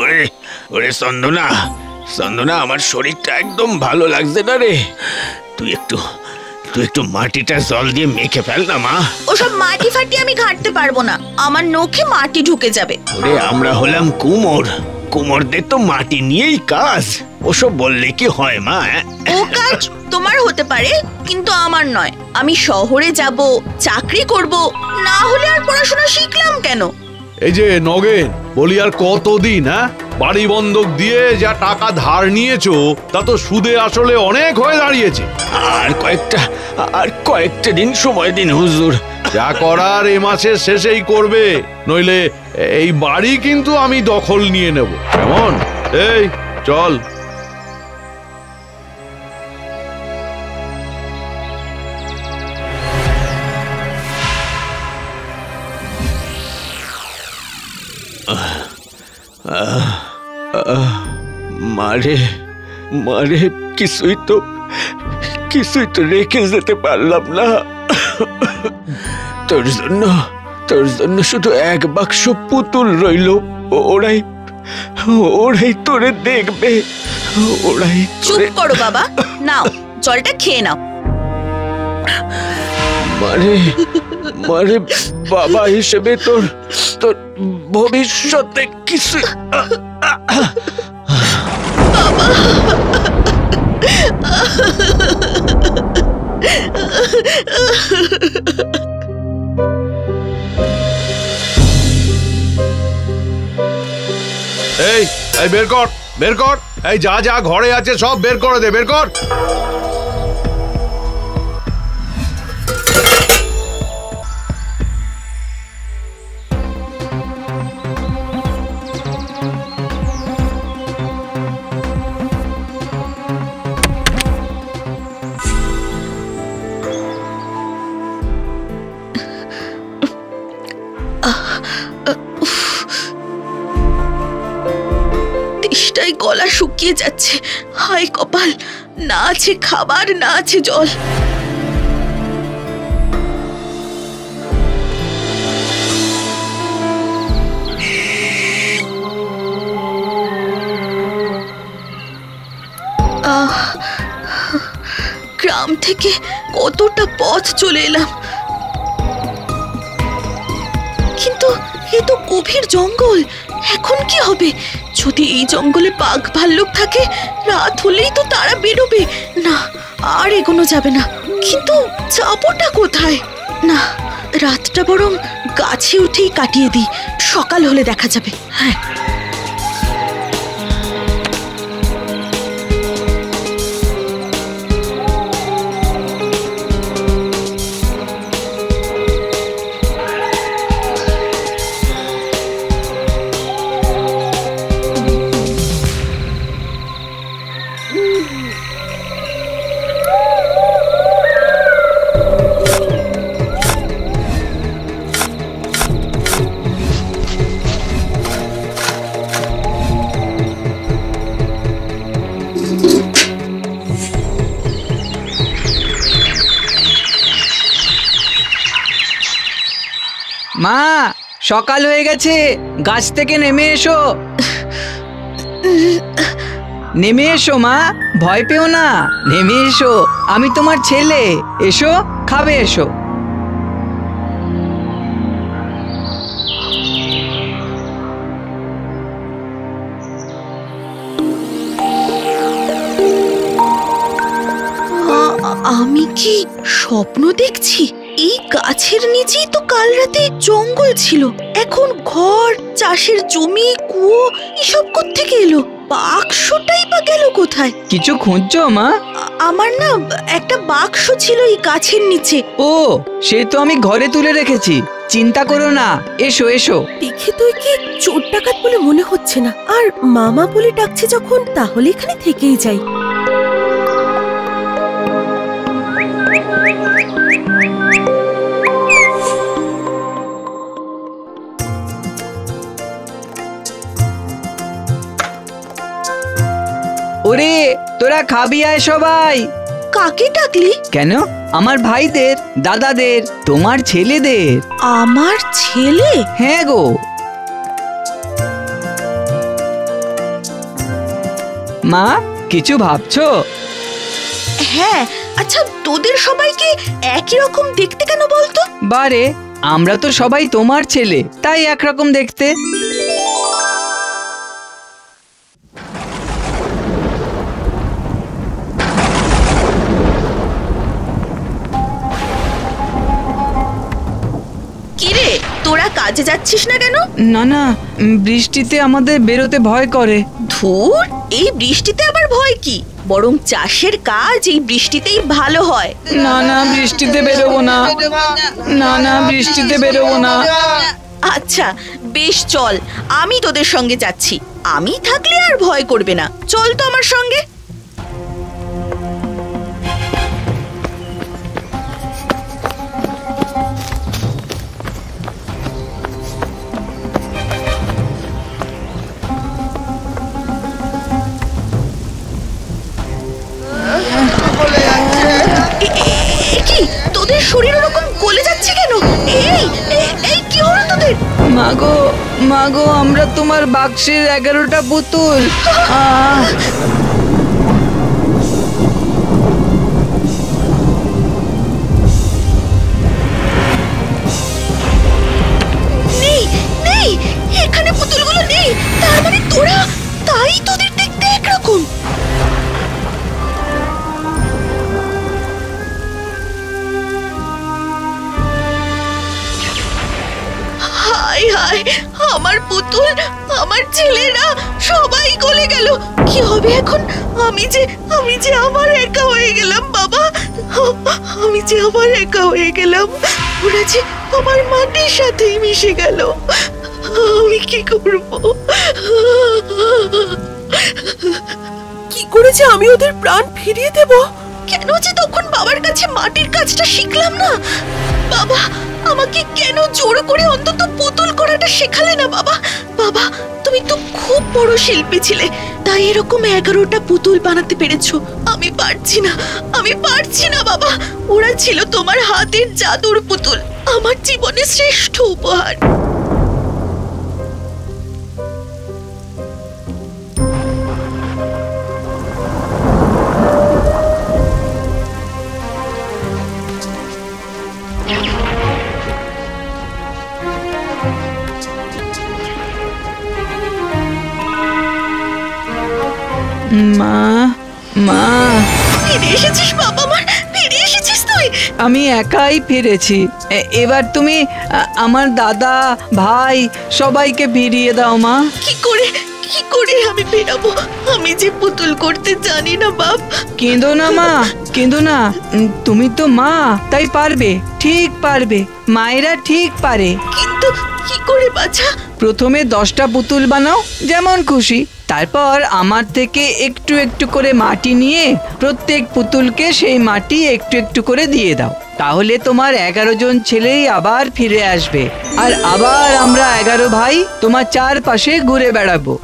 ওরে ওরে চন্দনা, চন্দনা, আমার শরীরটা একদম ভালো লাগছে না রে। তুই একটু মাটিটা জল দিয়ে মেখে ফেল না মা। ওসব মাটি ফাটি আমি ঘাঁটতে পারবো না, আমার নখে মাটি ঢুকে যাবে। ওরে আমরা হলাম কুমোর, কুমোরদের তো মাটি নিয়েই কাজ। ওসব বললে কি হয় মা? ও কাজ তোমার হতে পারে, কিন্তু আমার নয়। আমি শহরে যাব, চাকরি করব, না হলে আর পড়াশোনা শিখলাম কেন? এই যে নগেন, বলি আর কতদিন? বাড়ি বন্ধক দিয়ে যা টাকা ধার নিয়েছো তা তো সুদে আসলে অনেক হয়ে দাঁড়িয়েছে। আর কয়েকটা দিন সময় দিন হুজুর। যা করার এ মাসের শেষেই করবে, নইলে এই বাড়ি কিন্তু আমি দখল নিয়ে নেব। কেমন? এই চল। মারে মারে, কিছুই তো রেখে যেতে পারলাম না। তোর জন্য শুধু এক বাক্স পুতুল রইল। ওরাই তোরে দেখবে, ওরাই। চুপ করো বাবা, নাও জলটা খেয়ে নাও। মারে বাবা হিসেবে তোর ভবিষ্যতে কিছু। এই বের কর, বের কর। এই যা যা ঘরে আছে সব বের করে দে, বের কর। তেষ্টায় গলা শুকিয়ে যাচ্ছে। হায় কপাল, না আছে খাবার, না আছে জল। গ্রাম থেকে কতটা পথ চলে এলাম, কিন্তু এ তো গভীর জঙ্গল। এখন কি হবে? যদি এই জঙ্গলে বাঘ ভাল্লুক থাকে, রাত হলেই তো তারা বেরোবে। না, আর এগোনো যাবে না। কিন্তু যাবোটা কোথায়? না, রাতটা বরং গাছে উঠেই কাটিয়ে দিই, সকাল হলে দেখা যাবে। হ্যাঁ, মা, সকাল হয়ে গেছে, গাছ থেকে নেমে এসো। নেমে এসো মা, ভয় পেও না, নেমে এসো। আমি তোমার ছেলে, এসো, খাবে, এসো। আমি কি স্বপ্ন দেখছি? এই গাছের নিচেই তো কাল রাতে জঙ্গল ছিল, এখন ঘর, চাষের জমি, কুয়ো, এসব কোত্থেকে এলো? বাক্সটাই বা গেল কোথায়? কিছু খুঁজছো মা? আমার না একটা বাক্স ছিল এই গাছের নিচে। ও, সে তো আমি ঘরে তুলে রেখেছি, চিন্তা করো না। এসো এসো। দেখে তুই কি চোর ডাকাত বলে মনে হচ্ছে না, আর মামা বলে ডাকছে যখন, তাহলে এখানে থেকেই যাই। ওরে, তোরা খাবি আয় সবাই। কাকে ডাকলি? কেন? আমার ভাইদের, দাদাদের, তোমার ছেলেদের। আমার ছেলে? হ্যাঁ গো। মা কিছু ভাবছো? হ্যাঁ, আচ্ছা তোদের সবাইকে একই রকম দেখতে কেন বলতো? বারে, আমরা তো সবাই তোমার ছেলে, তাই একরকম দেখতে। কিরে, তোরা কাজে যাচ্ছিস না কেন? না না, বৃষ্টিতে আমাদের বেরোতে ভয় করে। ধুর, এই বৃষ্টিতে আবার ভয় কি? বরং চাষের কাজ এই বৃষ্টিতেই ভালো হয়। না না, বৃষ্টিতে বেরোবো না। না না, বৃষ্টিতে বেরোবো না। আচ্ছা বেশ, চল, আমি তোদের সঙ্গে যাচ্ছি। আমি থাকলে আর ভয় করবে না। চল তো আমার সঙ্গে। কি তোদের শরীর ওরকম গলে যাচ্ছে কেন? এই কি হলো তোদের? মাগো মাগো, আমরা তোমার বাক্সের 11টা পুতুল। নেই নেই, এখানে পুতুলগুলো নেই। তার মানে তোরা, তাই তোদের দেখতে একরকম। হায় হায়, আমার পুতুল, আমার ছেলেরা সবাই গলে গেল। কি হবে এখন? আমি যে আমার একা হয়ে গেলাম বাবা। আমি যে আমার একা হয়ে গেলাম। ওরা যে আমার মাটির সাথেই মিশে গেল। আমি কি করব? কি করে যে আমি ওদের প্রাণ ফিরিয়ে দেব? কেন যে তখন বাবার কাছে মাটির কাজটা শিখলাম না? বাবা, আমাকে কেন জোর করে অন্তত পুতুল করাটা শেখালে না বাবা? বাবা, তুমি তো খুব বড় শিল্পী ছিলে, তাই এরকম 11টা পুতুল বানাতে পেরেছো। আমি পারছি না বাবা। ওরা ছিল তোমার হাতের জাদুর পুতুল, আমার জীবনের শ্রেষ্ঠ উপহার। মা মা, ফিরে এসেছিস বাবা আমার, ফিরে এসেছিস তুই। আমি একাই ফিরেছি। এবার তুমি আমার দাদা, ভাই সবাইকে ফিরিয়ে দাও মা। কি করে আমি ফেরাবো? আমি যে পুতুল করতে জানি না বাপ। কেঁদো না মা, কেঁদো না। তুমি তো মা, তাই পারবে, ঠিক পারবে। মায়েরা ঠিক পারে। কিন্তু কি করে বাছা? প্রথমে 10টা পুতুল বানাও, যেমন খুশি। তারপর আমার থেকে একটু একটু করে মাটি নিয়ে প্রত্যেক পুতুলকে সেই মাটি একটু একটু করে দিয়ে দাও। তাহলে তোমার 11 জন ছেলেই আবার ফিরে আসবে, আর আবার আমরা 11 ভাই তোমার চারপাশে ঘুরে বেড়াবো।